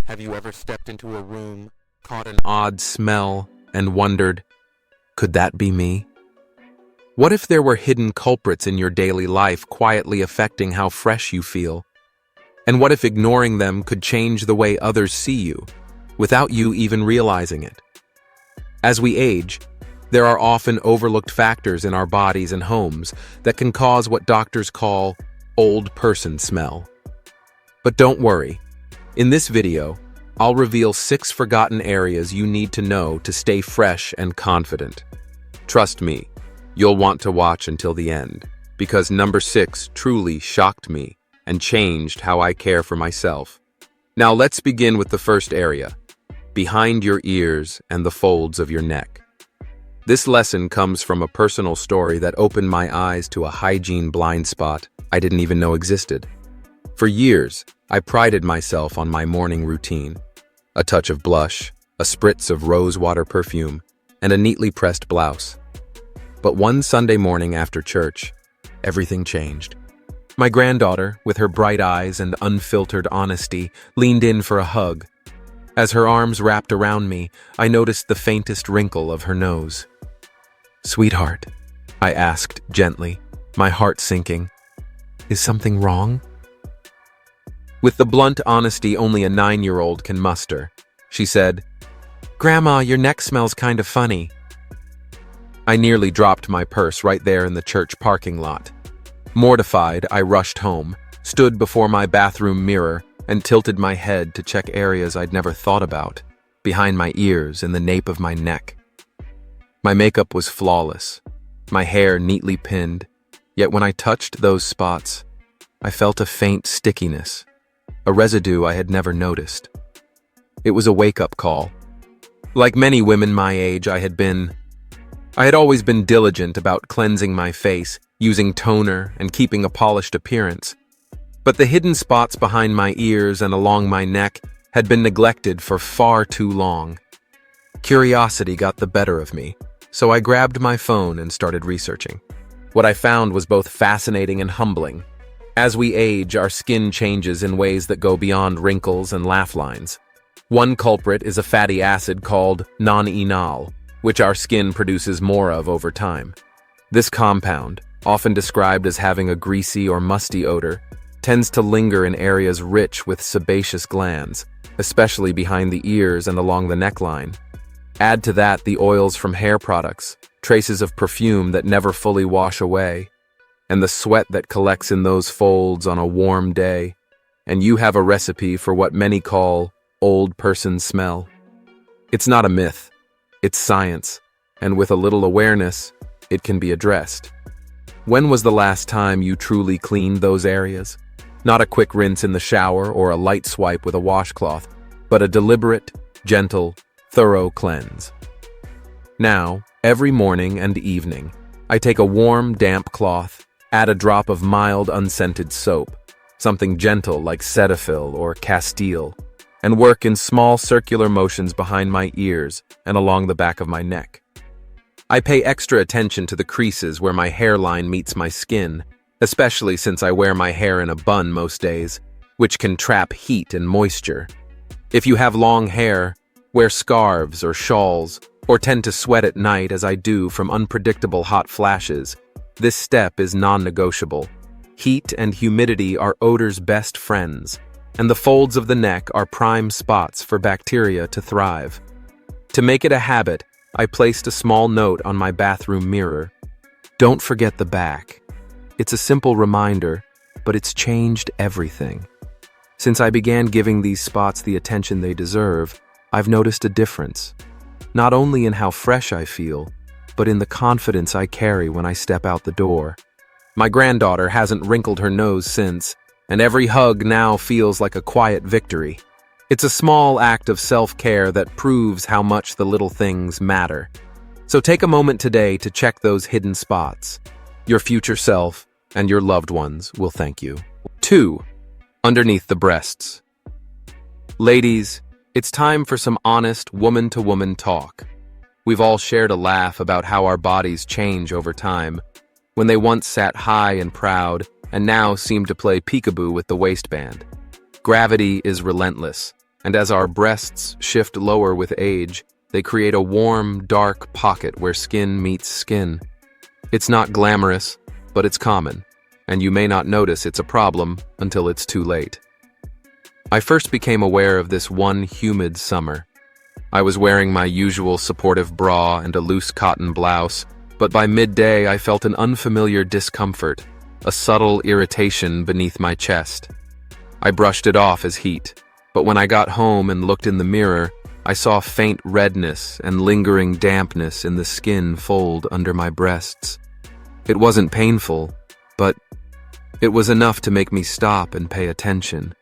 Have you ever stepped into a room, caught an odd smell, and wondered, could that be me? What if there were hidden culprits in your daily life quietly affecting how fresh you feel? And what if ignoring them could change the way others see you, without you even realizing it? As we age, there are often overlooked factors in our bodies and homes that can cause what doctors call old person smell. But don't worry. In this video, I'll reveal 6 forgotten areas you need to know to stay fresh and confident. Trust me, you'll want to watch until the end, because number 6 truly shocked me and changed how I care for myself. Now let's begin with the first area, behind your ears and the folds of your neck. This lesson comes from a personal story that opened my eyes to a hygiene blind spot I didn't even know existed. For years, I prided myself on my morning routine. A touch of blush, a spritz of rosewater perfume, and a neatly pressed blouse. But one Sunday morning after church, everything changed. My granddaughter, with her bright eyes and unfiltered honesty, leaned in for a hug. As her arms wrapped around me, I noticed the faintest wrinkle of her nose. "Sweetheart," I asked gently, my heart sinking, "is something wrong?" With the blunt honesty only a 9-year-old can muster, she said, "Grandma, your neck smells kind of funny." I nearly dropped my purse right there in the church parking lot. Mortified, I rushed home, stood before my bathroom mirror, and tilted my head to check areas I'd never thought about, behind my ears and the nape of my neck. My makeup was flawless, my hair neatly pinned, yet when I touched those spots, I felt a faint stickiness. A residue I had never noticed. It was a wake-up call. Like many women my age, I had always been diligent about cleansing my face, using toner, and keeping a polished appearance. But the hidden spots behind my ears and along my neck had been neglected for far too long. Curiosity got the better of me, so I grabbed my phone and started researching. What I found was both fascinating and humbling. As we age, our skin changes in ways that go beyond wrinkles and laugh lines. One culprit is a fatty acid called non-enol, which our skin produces more of over time. This compound, often described as having a greasy or musty odor, tends to linger in areas rich with sebaceous glands, especially behind the ears and along the neckline. Add to that the oils from hair products, traces of perfume that never fully wash away, and the sweat that collects in those folds on a warm day, and you have a recipe for what many call old person smell. It's not a myth, it's science, and with a little awareness, it can be addressed. When was the last time you truly cleaned those areas? Not a quick rinse in the shower or a light swipe with a washcloth, but a deliberate, gentle, thorough cleanse. Now, every morning and evening, I take a warm, damp cloth, add a drop of mild, unscented soap, something gentle like Cetaphil or Castile, and work in small circular motions behind my ears and along the back of my neck. I pay extra attention to the creases where my hairline meets my skin, especially since I wear my hair in a bun most days, which can trap heat and moisture. If you have long hair, wear scarves or shawls, or tend to sweat at night as I do from unpredictable hot flashes, this step is non-negotiable. Heat and humidity are odor's best friends, and the folds of the neck are prime spots for bacteria to thrive. To make it a habit, I placed a small note on my bathroom mirror. Don't forget the back. It's a simple reminder, but it's changed everything. Since I began giving these spots the attention they deserve, I've noticed a difference. Not only in how fresh I feel, but in the confidence I carry when I step out the door. My granddaughter hasn't wrinkled her nose since, and every hug now feels like a quiet victory. It's a small act of self-care that proves how much the little things matter. So take a moment today to check those hidden spots. Your future self and your loved ones will thank you. 2. Underneath the breasts. Ladies, it's time for some honest woman-to-woman talk. We've all shared a laugh about how our bodies change over time, when they once sat high and proud and now seem to play peekaboo with the waistband. Gravity is relentless, and as our breasts shift lower with age, they create a warm, dark pocket where skin meets skin. It's not glamorous, but it's common, and you may not notice it's a problem until it's too late. I first became aware of this one humid summer. I was wearing my usual supportive bra and a loose cotton blouse, but by midday I felt an unfamiliar discomfort, a subtle irritation beneath my chest. I brushed it off as heat, but when I got home and looked in the mirror, I saw faint redness and lingering dampness in the skin fold under my breasts. It wasn't painful, but it was enough to make me stop and pay attention,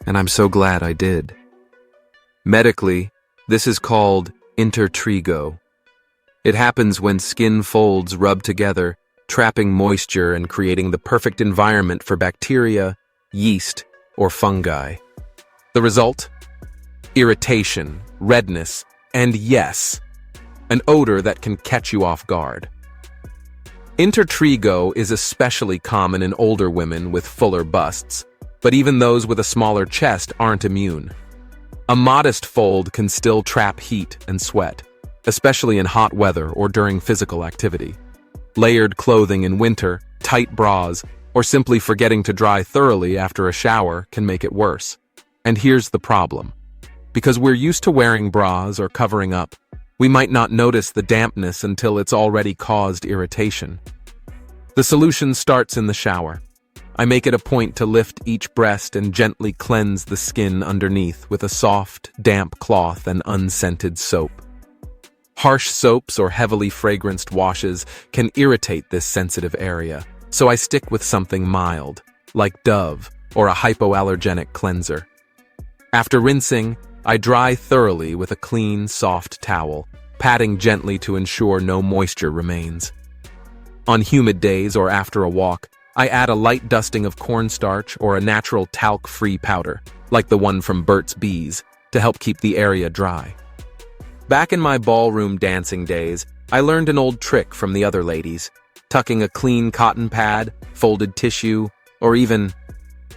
and I'm so glad I did. Medically, this is called intertrigo. It happens when skin folds rub together, trapping moisture and creating the perfect environment for bacteria, yeast, or fungi. The result? Irritation, redness, and yes, an odor that can catch you off guard. Intertrigo is especially common in older women with fuller busts, but even those with a smaller chest aren't immune. A modest fold can still trap heat and sweat, especially in hot weather or during physical activity. Layered clothing in winter, tight bras, or simply forgetting to dry thoroughly after a shower can make it worse. And here's the problem. Because we're used to wearing bras or covering up, we might not notice the dampness until it's already caused irritation. The solution starts in the shower. I make it a point to lift each breast and gently cleanse the skin underneath with a soft, damp cloth and unscented soap. Harsh soaps or heavily fragranced washes can irritate this sensitive area, so I stick with something mild, like Dove or a hypoallergenic cleanser. After rinsing, I dry thoroughly with a clean, soft towel, patting gently to ensure no moisture remains. On humid days or after a walk, I add a light dusting of cornstarch or a natural talc-free powder, like the one from Burt's Bees, to help keep the area dry. Back in my ballroom dancing days, I learned an old trick from the other ladies. Tucking a clean cotton pad, folded tissue, or even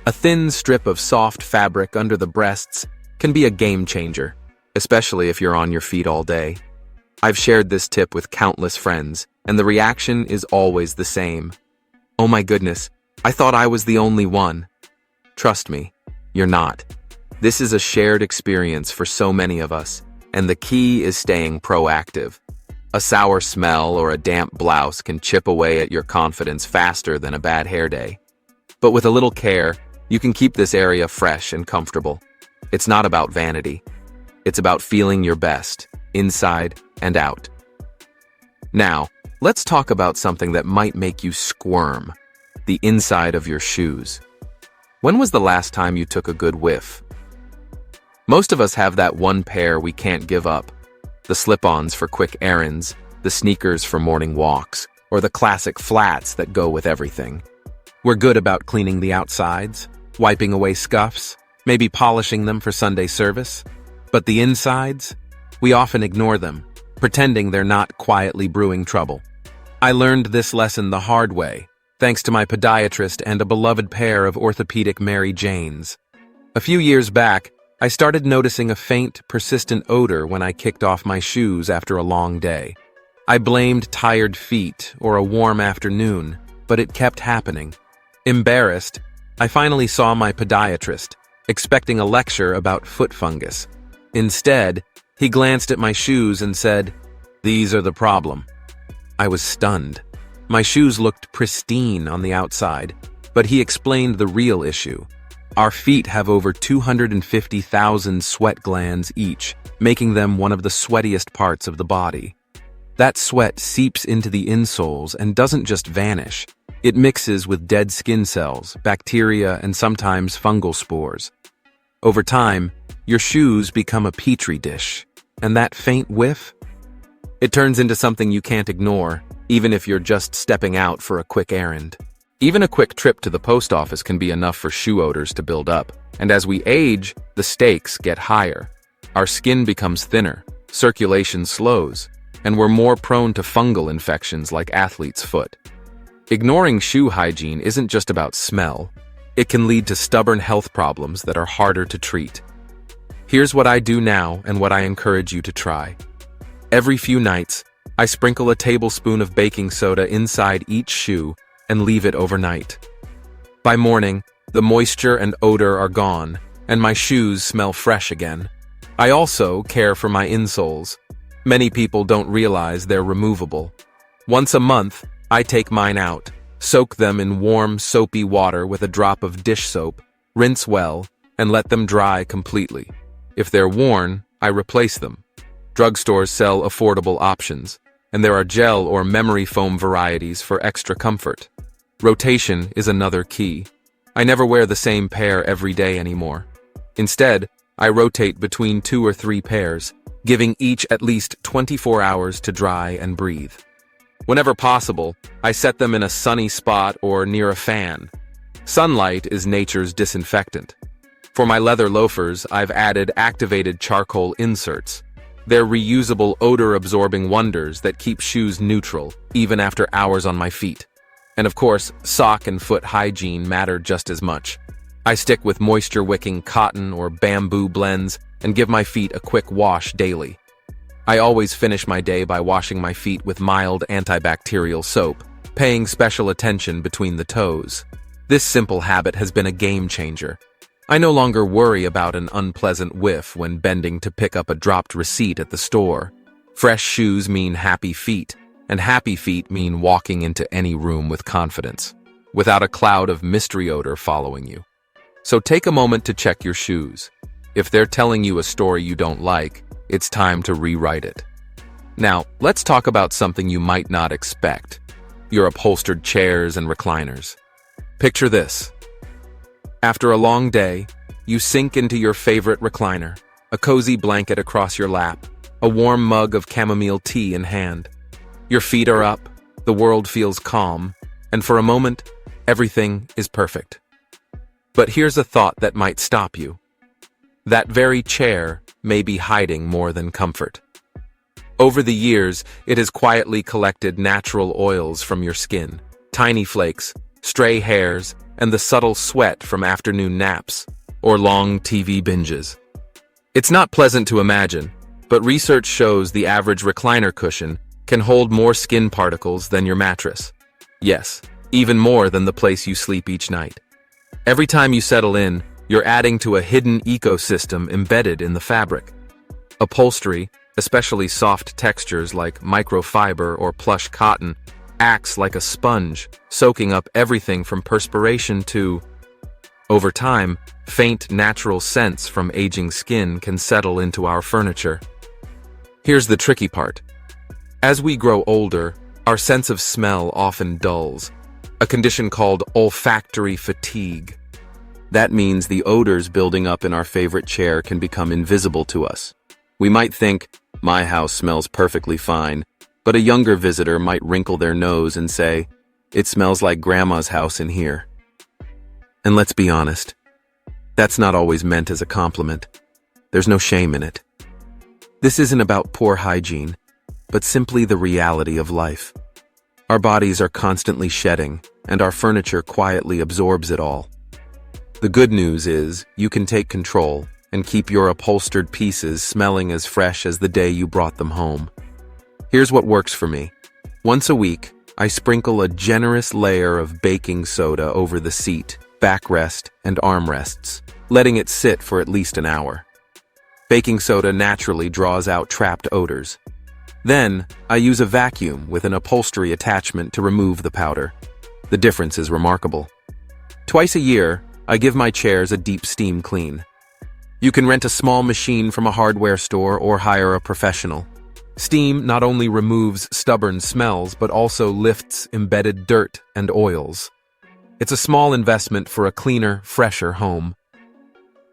a thin strip of soft fabric under the breasts can be a game changer, especially if you're on your feet all day. I've shared this tip with countless friends, and the reaction is always the same. Oh my goodness, I thought I was the only one. Trust me, you're not. This is a shared experience for so many of us, and the key is staying proactive. A sour smell or a damp blouse can chip away at your confidence faster than a bad hair day. But with a little care, you can keep this area fresh and comfortable. It's not about vanity. It's about feeling your best, inside and out. Now, let's talk about something that might make you squirm: the inside of your shoes. When was the last time you took a good whiff? Most of us have that one pair we can't give up. The slip-ons for quick errands, the sneakers for morning walks, or the classic flats that go with everything. We're good about cleaning the outsides, wiping away scuffs, maybe polishing them for Sunday service. But the insides? We often ignore them, pretending they're not quietly brewing trouble. I learned this lesson the hard way, thanks to my podiatrist and a beloved pair of orthopedic Mary Janes. A few years back, I started noticing a faint, persistent odor when I kicked off my shoes after a long day. I blamed tired feet or a warm afternoon, but it kept happening. Embarrassed, I finally saw my podiatrist, expecting a lecture about foot fungus. Instead, he glanced at my shoes and said, "These are the problem." I was stunned. My shoes looked pristine on the outside, but he explained the real issue. Our feet have over 250,000 sweat glands each, making them one of the sweatiest parts of the body. That sweat seeps into the insoles and doesn't just vanish. It mixes with dead skin cells, bacteria, and sometimes fungal spores. Over time, your shoes become a petri dish, and that faint whiff? It turns into something you can't ignore, even if you're just stepping out for a quick errand. Even a quick trip to the post office can be enough for shoe odors to build up, and as we age, the stakes get higher. Our skin becomes thinner, circulation slows, and we're more prone to fungal infections like athlete's foot. Ignoring shoe hygiene isn't just about smell. It can lead to stubborn health problems that are harder to treat. Here's what I do now and what I encourage you to try. Every few nights, I sprinkle a tablespoon of baking soda inside each shoe and leave it overnight. By morning, the moisture and odor are gone, and my shoes smell fresh again. I also care for my insoles. Many people don't realize they're removable. Once a month, I take mine out, soak them in warm, soapy water with a drop of dish soap, rinse well, and let them dry completely. If they're worn, I replace them. Drugstores sell affordable options, and there are gel or memory foam varieties for extra comfort. Rotation is another key. I never wear the same pair every day anymore. Instead, I rotate between 2 or 3 pairs, giving each at least 24 hours to dry and breathe. Whenever possible, I set them in a sunny spot or near a fan. Sunlight is nature's disinfectant. For my leather loafers, I've added activated charcoal inserts. They're reusable odor-absorbing wonders that keep shoes neutral, even after hours on my feet. And of course, sock and foot hygiene matter just as much. I stick with moisture-wicking cotton or bamboo blends and give my feet a quick wash daily. I always finish my day by washing my feet with mild antibacterial soap, paying special attention between the toes. This simple habit has been a game changer. I no longer worry about an unpleasant whiff when bending to pick up a dropped receipt at the store. Fresh shoes mean happy feet, and happy feet mean walking into any room with confidence, without a cloud of mystery odor following you. So take a moment to check your shoes. If they're telling you a story you don't like, it's time to rewrite it. Now, let's talk about something you might not expect: your upholstered chairs and recliners. Picture this. After a long day, you sink into your favorite recliner, a cozy blanket across your lap, a warm mug of chamomile tea in hand. Your feet are up, the world feels calm, and for a moment, everything is perfect. But here's a thought that might stop you. That very chair may be hiding more than comfort. Over the years, it has quietly collected natural oils from your skin, tiny flakes, stray hairs, and the subtle sweat from afternoon naps or long TV binges. It's not pleasant to imagine, but research shows the average recliner cushion can hold more skin particles than your mattress. Yes, even more than the place you sleep each night. Every time you settle in, you're adding to a hidden ecosystem embedded in the fabric. Upholstery, especially soft textures like microfiber or plush cotton, acts like a sponge, soaking up everything from perspiration to... Over time, faint natural scents from aging skin can settle into our furniture. Here's the tricky part. As we grow older, our sense of smell often dulls, a condition called olfactory fatigue. That means the odors building up in our favorite chair can become invisible to us. We might think, "My house smells perfectly fine," but a younger visitor might wrinkle their nose and say, "It smells like Grandma's house in here." And let's be honest, that's not always meant as a compliment. There's no shame in it. This isn't about poor hygiene, but simply the reality of life. Our bodies are constantly shedding, and our furniture quietly absorbs it all. The good news is, you can take control and keep your upholstered pieces smelling as fresh as the day you brought them home. Here's what works for me. Once a week, I sprinkle a generous layer of baking soda over the seat, backrest, and armrests, letting it sit for at least an hour. Baking soda naturally draws out trapped odors. Then, I use a vacuum with an upholstery attachment to remove the powder. The difference is remarkable. Twice a year, I give my chairs a deep steam clean. You can rent a small machine from a hardware store or hire a professional. Steam not only removes stubborn smells, but also lifts embedded dirt and oils. It's a small investment for a cleaner, fresher home.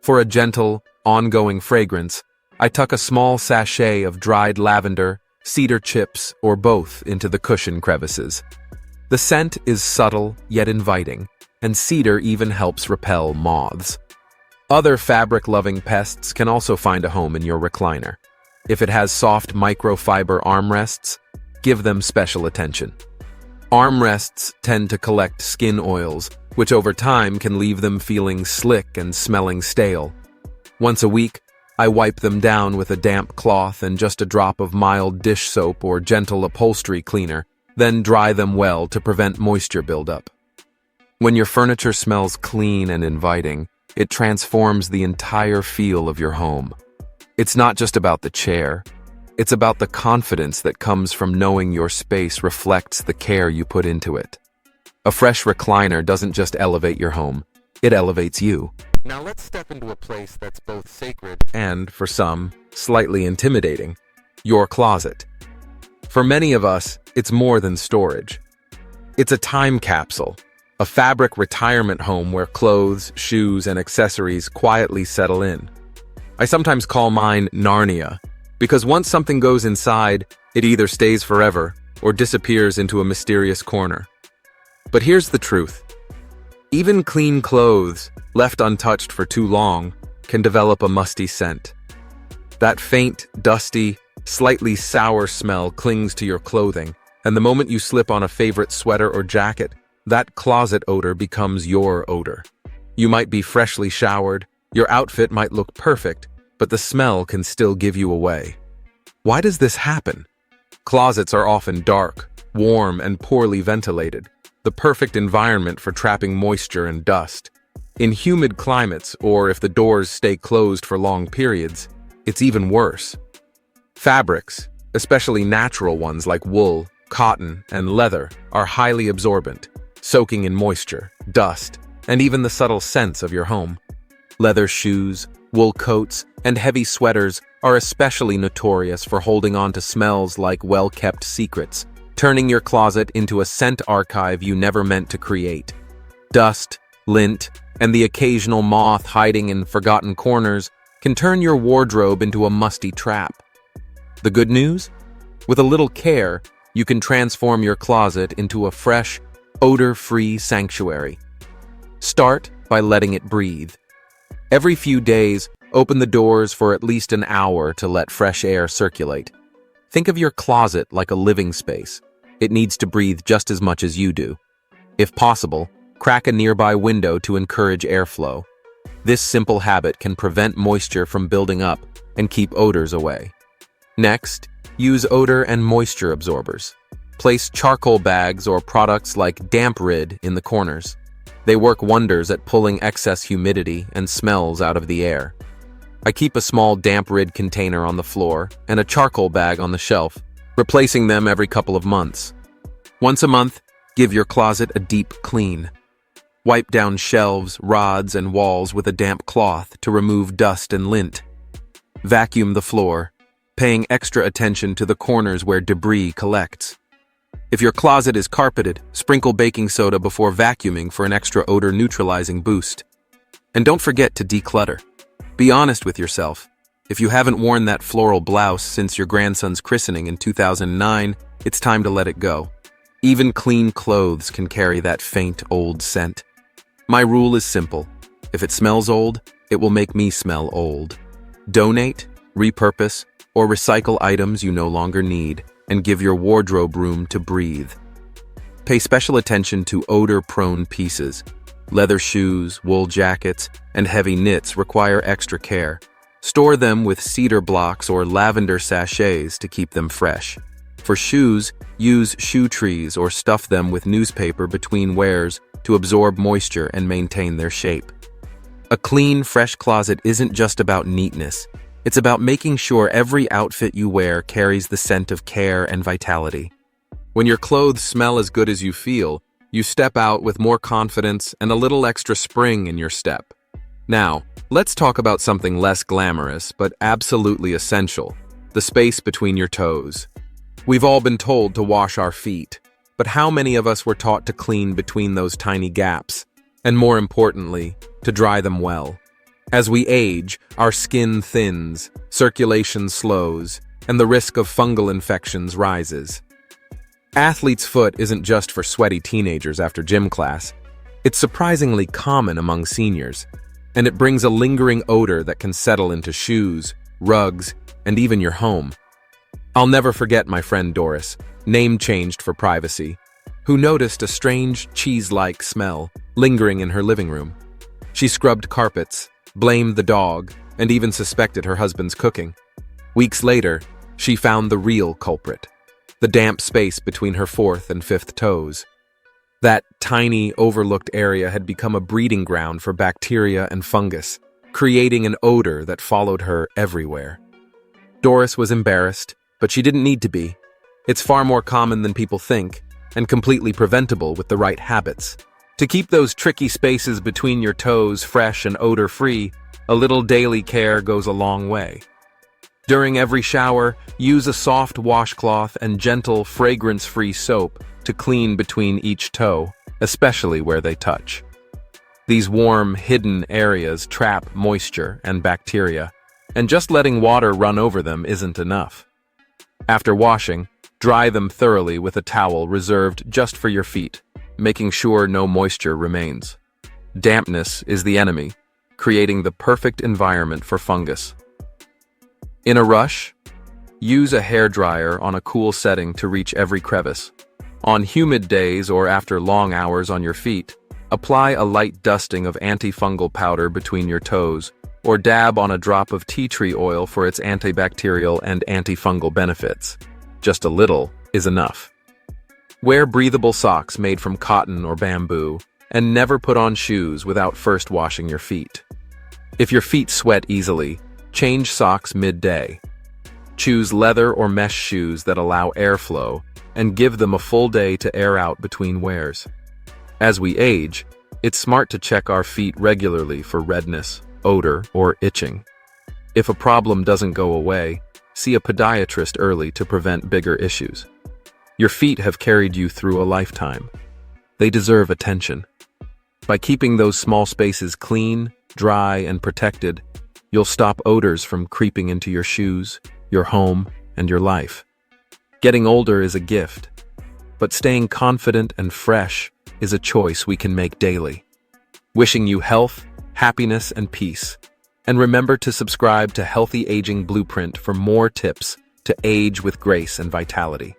For a gentle, ongoing fragrance, I tuck a small sachet of dried lavender, cedar chips, or both into the cushion crevices. The scent is subtle yet inviting, and cedar even helps repel moths. Other fabric-loving pests can also find a home in your recliner. If it has soft microfiber armrests, give them special attention. Armrests tend to collect skin oils, which over time can leave them feeling slick and smelling stale. Once a week, I wipe them down with a damp cloth and just a drop of mild dish soap or gentle upholstery cleaner, then dry them well to prevent moisture buildup. When your furniture smells clean and inviting, it transforms the entire feel of your home. It's not just about the chair. It's about the confidence that comes from knowing your space reflects the care you put into it. A fresh recliner doesn't just elevate your home, it elevates you. Now let's step into a place that's both sacred and, for some, slightly intimidating: your closet. For many of us, it's more than storage. It's a time capsule, a fabric retirement home where clothes, shoes, and accessories quietly settle in. I sometimes call mine Narnia, because once something goes inside, it either stays forever or disappears into a mysterious corner. But here's the truth. Even clean clothes, left untouched for too long, can develop a musty scent. That faint, dusty, slightly sour smell clings to your clothing, and the moment you slip on a favorite sweater or jacket, that closet odor becomes your odor. You might be freshly showered, your outfit might look perfect, but the smell can still give you away. Why does this happen? Closets are often dark, warm, and poorly ventilated, the perfect environment for trapping moisture and dust. In humid climates, or if the doors stay closed for long periods, it's even worse. Fabrics, especially natural ones like wool, cotton, and leather, are highly absorbent, soaking in moisture, dust, and even the subtle scents of your home. Leather shoes, wool coats, and heavy sweaters are especially notorious for holding on to smells like well-kept secrets, turning your closet into a scent archive you never meant to create. Dust, lint, and the occasional moth hiding in forgotten corners can turn your wardrobe into a musty trap. The good news? With a little care, you can transform your closet into a fresh, odor-free sanctuary. Start by letting it breathe. Every few days, open the doors for at least an hour to let fresh air circulate. Think of your closet like a living space. It needs to breathe just as much as you do. If possible, crack a nearby window to encourage airflow. This simple habit can prevent moisture from building up and keep odors away. Next, use odor and moisture absorbers. Place charcoal bags or products like Damp Rid in the corners. They work wonders at pulling excess humidity and smells out of the air. I keep a small Damp Rid container on the floor and a charcoal bag on the shelf, replacing them every couple of months. Once a month, give your closet a deep clean. Wipe down shelves, rods, and walls with a damp cloth to remove dust and lint. Vacuum the floor, paying extra attention to the corners where debris collects. If your closet is carpeted, sprinkle baking soda before vacuuming for an extra odor-neutralizing boost. And don't forget to declutter. Be honest with yourself. If you haven't worn that floral blouse since your grandson's christening in 2009, it's time to let it go. Even clean clothes can carry that faint, old scent. My rule is simple. If it smells old, it will make me smell old. Donate, repurpose, or recycle items you no longer need, and give your wardrobe room to breathe. Pay special attention to odor-prone pieces. Leather shoes, wool jackets, and heavy knits require extra care. Store them with cedar blocks or lavender sachets to keep them fresh. For shoes, use shoe trees or stuff them with newspaper between wears to absorb moisture and maintain their shape. A clean, fresh closet isn't just about neatness. It's about making sure every outfit you wear carries the scent of care and vitality. When your clothes smell as good as you feel, you step out with more confidence and a little extra spring in your step. Now, let's talk about something less glamorous but absolutely essential: the space between your toes. We've all been told to wash our feet, but how many of us were taught to clean between those tiny gaps? And more importantly, to dry them well. As we age, our skin thins, circulation slows, and the risk of fungal infections rises. Athlete's foot isn't just for sweaty teenagers after gym class. It's surprisingly common among seniors, and it brings a lingering odor that can settle into shoes, rugs, and even your home. I'll never forget my friend Doris, name changed for privacy, who noticed a strange cheese-like smell lingering in her living room. She scrubbed carpets, blamed the dog, and even suspected her husband's cooking. Weeks later, she found the real culprit, the damp space between her fourth and fifth toes. That tiny, overlooked area had become a breeding ground for bacteria and fungus, creating an odor that followed her everywhere. Doris was embarrassed, but she didn't need to be. It's far more common than people think, and completely preventable with the right habits. To keep those tricky spaces between your toes fresh and odor-free, a little daily care goes a long way. During every shower, use a soft washcloth and gentle, fragrance-free soap to clean between each toe, especially where they touch. These warm, hidden areas trap moisture and bacteria, and just letting water run over them isn't enough. After washing, dry them thoroughly with a towel reserved just for your feet, making sure no moisture remains. Dampness is the enemy, creating the perfect environment for fungus. In a rush, use a hairdryer on a cool setting to reach every crevice. On humid days or after long hours on your feet, apply a light dusting of antifungal powder between your toes, or dab on a drop of tea tree oil for its antibacterial and antifungal benefits. Just a little is enough. Wear breathable socks made from cotton or bamboo, and never put on shoes without first washing your feet. If your feet sweat easily, change socks midday. Choose leather or mesh shoes that allow airflow, and give them a full day to air out between wears. As we age, it's smart to check our feet regularly for redness, odor, or itching. If a problem doesn't go away, see a podiatrist early to prevent bigger issues. Your feet have carried you through a lifetime. They deserve attention. By keeping those small spaces clean, dry, and protected, you'll stop odors from creeping into your shoes, your home, and your life. Getting older is a gift, but staying confident and fresh is a choice we can make daily. Wishing you health, happiness, and peace. And remember to subscribe to Healthy Aging Blueprint for more tips to age with grace and vitality.